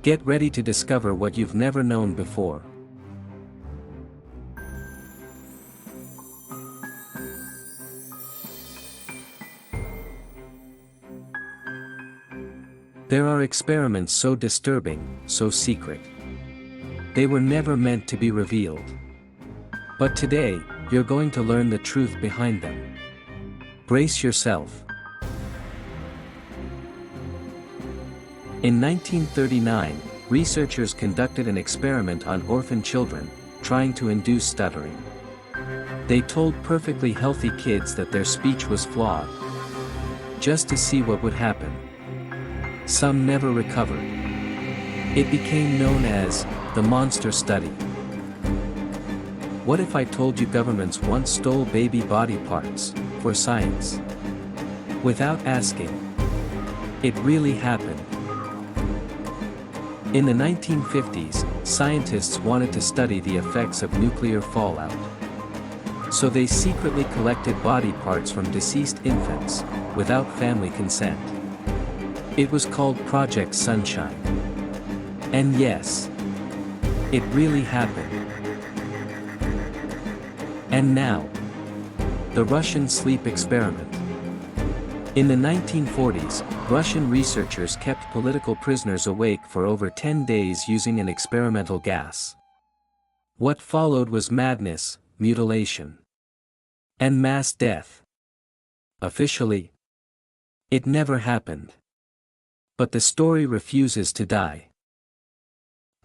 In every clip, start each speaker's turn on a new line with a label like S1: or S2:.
S1: Get ready to discover what you've never known before. There are experiments so disturbing, so secret. They were never meant to be revealed. But today, you're going to learn the truth behind them. Brace yourself. In 1939, researchers conducted an experiment on orphan children, trying to induce stuttering. They told perfectly healthy kids that their speech was flawed, just to see what would happen. Some never recovered. It became known as the monster study. What if I told you governments once stole baby body parts for science? Without asking. It really happened. In the 1950s, scientists wanted to study the effects of nuclear fallout. So they secretly collected body parts from deceased infants, without family consent. It was called Project Sunshine. And yes, it really happened. And now, the Russian sleep experiment. In the 1940s, Russian researchers kept political prisoners awake for over 10 days using an experimental gas. What followed was madness, mutilation, and mass death. Officially, it never happened. But the story refuses to die.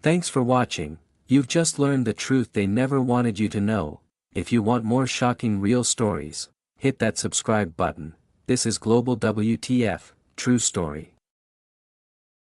S1: Thanks for watching. You've just learned the truth they never wanted you to know. If you want more shocking real stories, hit that subscribe button. This is Global WTF, True Story.